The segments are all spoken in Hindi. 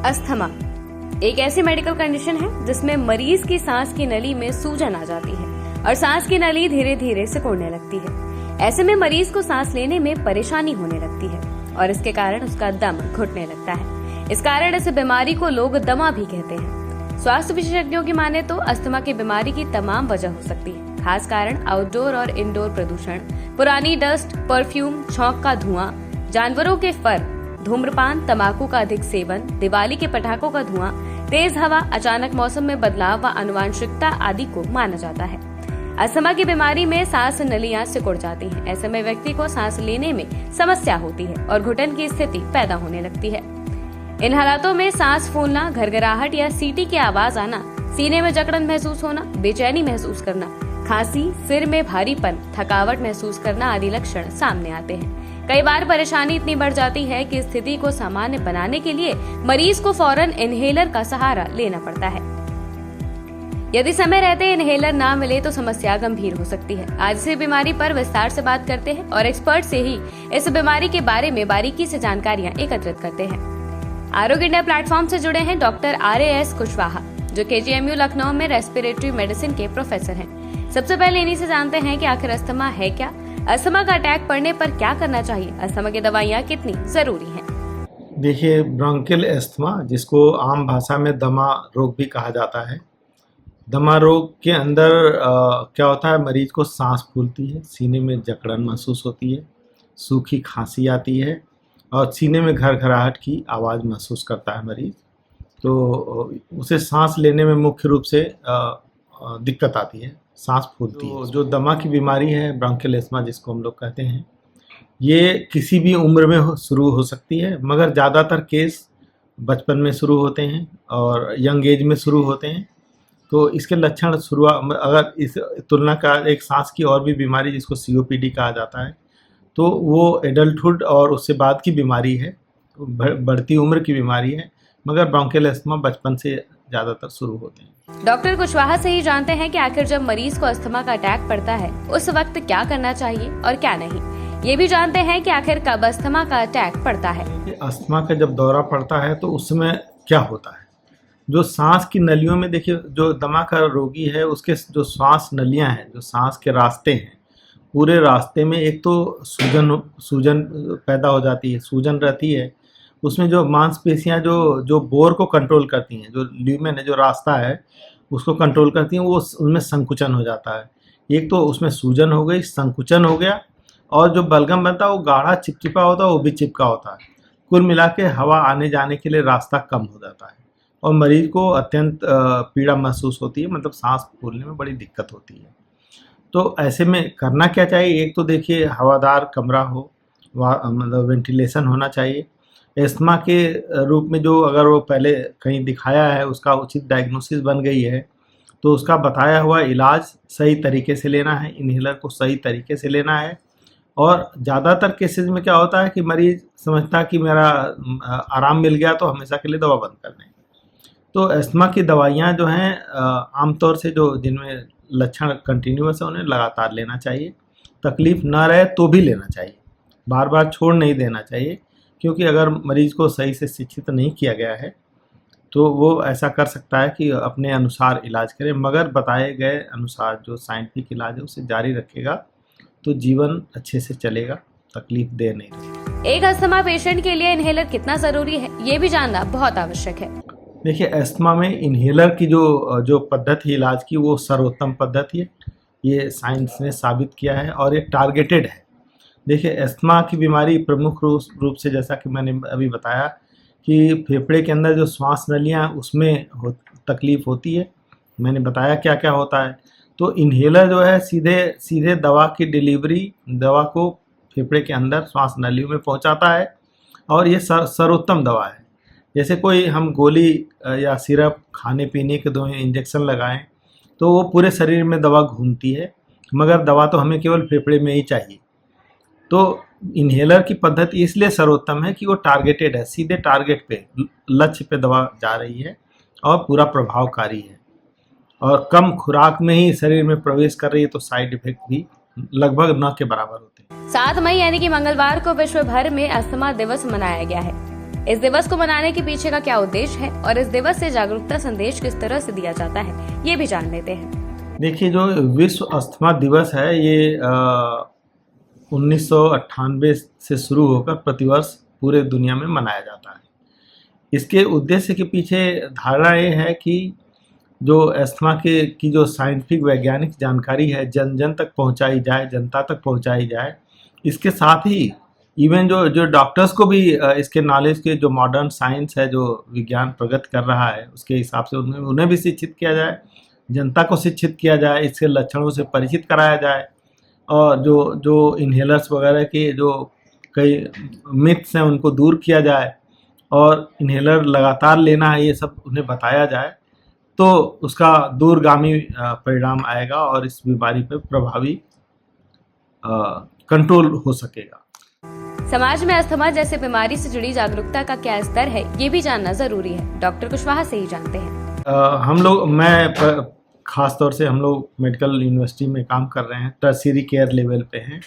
अस्थमा एक ऐसी मेडिकल कंडीशन है जिसमें मरीज की सांस की नली में सूजन आ जाती है और सांस की नली धीरे धीरे सिकुड़ने लगती है। ऐसे में मरीज को सांस लेने में परेशानी होने लगती है और इसके कारण उसका दम घुटने लगता है। इस कारण इस बीमारी को लोग दमा भी कहते हैं। स्वास्थ्य विशेषज्ञों की माने तो अस्थमा की बीमारी की तमाम वजह हो सकती है। खास कारण आउटडोर और इंडोर प्रदूषण, पुरानी डस्ट, परफ्यूम, छौंक का धुआं, जानवरों के फर, धूम्रपान, तंबाकू का अधिक सेवन, दिवाली के पटाखों का धुआं, तेज हवा, अचानक मौसम में बदलाव व आनुवंशिकता आदि को माना जाता है। अस्थमा की बीमारी में सांस नलियां सिकुड़ जाती हैं। ऐसे में व्यक्ति को सांस लेने में समस्या होती है और घुटन की स्थिति पैदा होने लगती है। इन हालातों में सांस फूलना, घरघराहट या सीटी की आवाज आना, सीने में जकड़न महसूस होना, बेचैनी महसूस करना, खांसी, सिर में भारीपन, थकावट महसूस करना आदि लक्षण सामने आते हैं। कई बार परेशानी इतनी बढ़ जाती है कि स्थिति को सामान्य बनाने के लिए मरीज को फौरन इनहेलर का सहारा लेना पड़ता है। यदि समय रहते इनहेलर ना मिले तो समस्या गंभीर हो सकती है। आज इस बीमारी पर विस्तार से बात करते हैं और एक्सपर्ट से ही इस बीमारी के बारे में बारीकी से जानकारियां एकत्रित करते हैं। आरोग्य इंडिया प्लेटफॉर्म से जुड़े हैं डॉक्टर RAS कुशवाहा, जो KGMU लखनऊ में रेस्पिरेटरी मेडिसिन के प्रोफेसर हैं। सबसे पहले इन्हीं से जानते हैं कि आखिर अस्थमा है क्या, अस्थमा का अटैक पड़ने पर क्या करना चाहिए, अस्थमा की दवाइयाँ कितनी जरूरी हैं। देखिए, ब्रोंकियल अस्थमा, जिसको आम भाषा में दमा रोग भी कहा जाता है, दमा रोग के अंदर क्या होता है, मरीज को सांस फूलती है, सीने में जकड़न महसूस होती है, सूखी खांसी आती है और सीने में घरघराहट की आवाज़ महसूस करता है मरीज। तो उसे सांस लेने में मुख्य रूप से दिक्कत आती है, सांस फूलती है। जो दमा की बीमारी है, ब्रोंकियल अस्थमा जिसको हम लोग कहते हैं, ये किसी भी उम्र में शुरू हो सकती है, मगर ज़्यादातर केस बचपन में शुरू होते हैं और यंग एज में शुरू होते हैं। तो इसके लक्षण शुरुआत, अगर इस तुलना का एक सांस की और भी बीमारी जिसको COPD कहा जाता है, तो वो एडल्टहुड और उससे बाद की बीमारी है, बढ़ती उम्र की बीमारी है, मगर ब्रोंकियल अस्थमा बचपन से ज़्यादातर शुरू होते हैं। डॉक्टर कुशवाहा से ही जानते हैं कि आखिर जब मरीज को अस्थमा का अटैक पड़ता है उस वक्त क्या करना चाहिए और क्या नहीं। ये भी जानते हैं कि आखिर कब अस्थमा का अटैक पड़ता है। अस्थमा का जब दौरा पड़ता है तो उस समय क्या होता है, जो सांस की नलियों में, देखिए जो दमा का रोगी है उसके जो सांस नलियां हैं, जो सांस के रास्ते हैं, पूरे रास्ते में एक तो सूजन पैदा हो जाती है, सूजन रहती है। उसमें जो मांसपेशियां जो बोर को कंट्रोल करती हैं, जो ल्यूमेन है, जो रास्ता है उसको कंट्रोल करती हैं, वो उनमें संकुचन हो जाता है। एक तो उसमें सूजन हो गई, संकुचन हो गया, और जो बलगम बनता है वो गाढ़ा चिपचिपा होता है, वो भी चिपका होता है। कुल मिला के हवा आने जाने के लिए रास्ता कम हो जाता है और मरीज को अत्यंत पीड़ा महसूस होती है, मतलब सांस फूलने में बड़ी दिक्कत होती है। तो ऐसे में करना क्या चाहिए, एक तो देखिए हवादार कमरा हो, मतलब वेंटिलेशन होना चाहिए। अस्थमा के रूप में जो अगर वो पहले कहीं दिखाया है, उसका उचित डायग्नोसिस बन गई है, तो उसका बताया हुआ इलाज सही तरीके से लेना है, इन्हेलर को सही तरीके से लेना है। और ज़्यादातर केसेस में क्या होता है कि मरीज समझता है कि मेरा आराम मिल गया तो हमेशा के लिए दवा बंद कर दें। तो अस्थमा की दवाइयाँ जो हैं आमतौर से जो जिनमें लक्षण कंटिन्यूअस है उन्हें लगातार लेना चाहिए। तकलीफ ना रहे तो भी लेना चाहिए, बार बार छोड़ नहीं देना चाहिए, क्योंकि अगर मरीज को सही से शिक्षित नहीं किया गया है तो वो ऐसा कर सकता है कि अपने अनुसार इलाज करे, मगर बताए गए अनुसार जो साइंटिफिक इलाज है उसे जारी रखेगा तो जीवन अच्छे से चलेगा, तकलीफ दे नहीं रहेगी। एक अस्थमा पेशेंट के लिए इनहेलर कितना जरूरी है, ये भी जानना बहुत आवश्यक है। देखिए, अस्थमा में इन्हेलर की जो पद्धति इलाज की, वो सर्वोत्तम पद्धति है, ये साइंस ने साबित किया है और ये टारगेटेड है। देखिए, अस्थमा की बीमारी प्रमुख रूप से, जैसा कि मैंने अभी बताया, कि फेफड़े के अंदर जो श्वास नलियाँ उसमें तकलीफ होती है। मैंने बताया क्या क्या होता है। तो इन्हेलर जो है सीधे दवा की डिलीवरी, दवा को फेफड़े के अंदर श्वास नलियों में पहुंचाता है और ये सर्वोत्तम दवा है। जैसे कोई हम गोली या सिरप खाने पीने के दो इंजेक्शन लगाएं तो वो पूरे शरीर में दवा घूमती है, मगर दवा तो हमें केवल फेफड़े में ही चाहिए। तो इन्हेलर की पद्धति इसलिए सर्वोत्तम है कि वो टारगेटेड है, सीधे टारगेट पे, लक्ष्य पे दवा जा रही है और पूरा प्रभावकारी है और कम खुराक में ही शरीर में प्रवेश कर रही है, तो साइड इफेक्ट भी लगभग न के बराबर होते हैं। 7 मई यानी कि मंगलवार को विश्व भर में अस्थमा दिवस मनाया गया है। इस दिवस को मनाने के पीछे का क्या उद्देश्य है और इस दिवस से जागरूकता संदेश किस तरह से दिया जाता है, ये भी जान लेते हैं। देखिए, जो विश्व अस्थमा दिवस है ये 1998 से शुरू होकर प्रतिवर्ष पूरे दुनिया में मनाया जाता है। इसके उद्देश्य के पीछे धारणा ये है कि जो अस्थमा की जो साइंटिफिक वैज्ञानिक जानकारी है जन जन तक पहुंचाई जाए, जनता तक पहुंचाई जाए। इसके साथ ही इवन जो डॉक्टर्स को भी इसके नॉलेज के जो मॉडर्न साइंस है, जो विज्ञान प्रगति कर रहा है, उसके हिसाब से उन्हें भी शिक्षित किया जाए, जनता को शिक्षित किया जाए, इसके लक्षणों से परिचित कराया जाए और जो इन्हेलर्स वगैरह के जो कई मिथ्स हैं उनको दूर किया जाए और इन्हेलर लगातार लेना है ये सब उन्हें बताया जाए, तो उसका दूरगामी परिणाम आएगा और इस बीमारी पर प्रभावी कंट्रोल हो सकेगा। समाज में अस्थमा जैसे बीमारी से जुड़ी जागरूकता का क्या स्तर है, ये भी जानना जरूरी है। डॉक्टर कुशवाहा से ही जानते हैं। मैं खास तौर से हम लोग मेडिकल यूनिवर्सिटी में काम कर रहे हैं, टर्शियरी केयर लेवल पे हैं।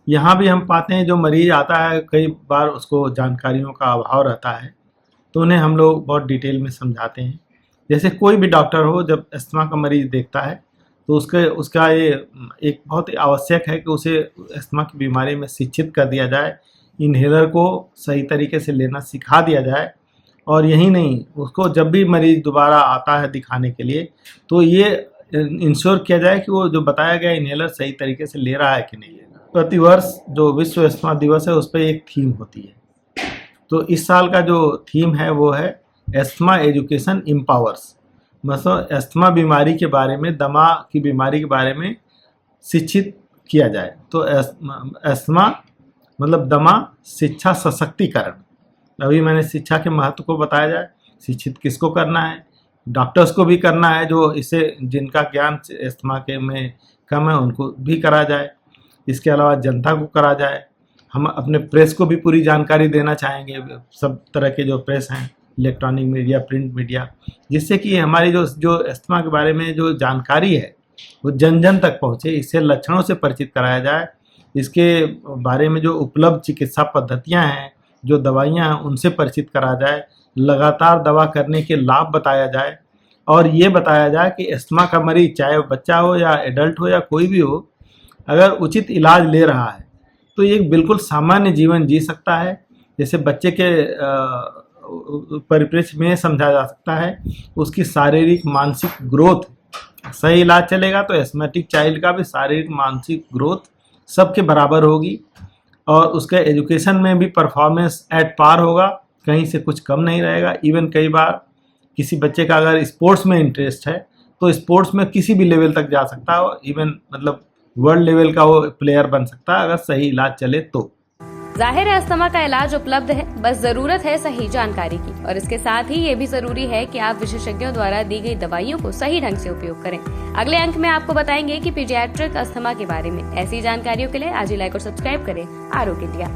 यहाँ भी हम पाते हैं जो मरीज आता है कई बार उसको जानकारियों का अभाव रहता है, तो उन्हें हम लोग बहुत डिटेल में समझाते हैं। जैसे कोई भी डॉक्टर हो जब अस्थमा का मरीज देखता है तो उसका ये एक बहुत ही आवश्यक है कि उसे अस्थमा की बीमारी में शिक्षित कर दिया जाए, इन्हेलर को सही तरीके से लेना सिखा दिया जाए और यही नहीं, उसको जब भी मरीज दोबारा आता है दिखाने के लिए तो ये इंश्योर किया जाए कि वो जो बताया गया इन्हेलर सही तरीके से ले रहा है कि नहीं ले रहा। प्रतिवर्ष जो विश्व अस्थमा दिवस है उस पर एक थीम होती है, तो इस साल का जो थीम है वो है अस्थमा एजुकेशन एम्पावर्स। मतलब अस्थमा बीमारी के बारे में, दमा की बीमारी के बारे में शिक्षित किया जाए। तो अस्थमा मतलब दमा शिक्षा सशक्तिकरण। अभी मैंने शिक्षा के महत्व को बताया जाए, शिक्षित किसको करना है, डॉक्टर्स को भी करना है, जो इसे जिनका ज्ञान अस्थमा के में कम है उनको भी करा जाए। इसके अलावा जनता को करा जाए। हम अपने प्रेस को भी पूरी जानकारी देना चाहेंगे, सब तरह के जो प्रेस हैं, इलेक्ट्रॉनिक मीडिया, प्रिंट मीडिया, जिससे कि हमारी जो अस्थमा के बारे में जो जानकारी है वो जन जन तक पहुँचे। इससे लक्षणों से परिचित कराया जाए, इसके बारे में जो उपलब्ध चिकित्सा पद्धतियां हैं, जो दवाइयां हैं उनसे परिचित करा जाए, लगातार दवा करने के लाभ बताया जाए और ये बताया जाए कि अस्थमा का मरीज चाहे वो बच्चा हो या एडल्ट हो या कोई भी हो, अगर उचित इलाज ले रहा है तो एक बिल्कुल सामान्य जीवन जी सकता है। जैसे बच्चे के परिप्रेक्ष्य में समझा जा सकता है, उसकी शारीरिक मानसिक ग्रोथ सही इलाज चलेगा तो एस्थमेटिक चाइल्ड का भी शारीरिक मानसिक ग्रोथ सबके बराबर होगी और उसका एजुकेशन में भी परफॉर्मेंस एट पार होगा, कहीं से कुछ कम नहीं रहेगा। इवन कई बार किसी बच्चे का अगर स्पोर्ट्स में इंटरेस्ट है तो स्पोर्ट्स में किसी भी लेवल तक जा सकता है, इवन मतलब वर्ल्ड लेवल का वो प्लेयर बन सकता है अगर सही इलाज चले तो। जाहिर है अस्थमा का इलाज उपलब्ध है, बस जरूरत है सही जानकारी की और इसके साथ ही ये भी जरूरी है कि आप विशेषज्ञों द्वारा दी गई दवाइयों को सही ढंग से उपयोग करें। अगले अंक में आपको बताएंगे कि पीडियाट्रिक अस्थमा के बारे में। ऐसी जानकारियों के लिए आज ही लाइक और सब्सक्राइब करें आरोग्य इंडिया।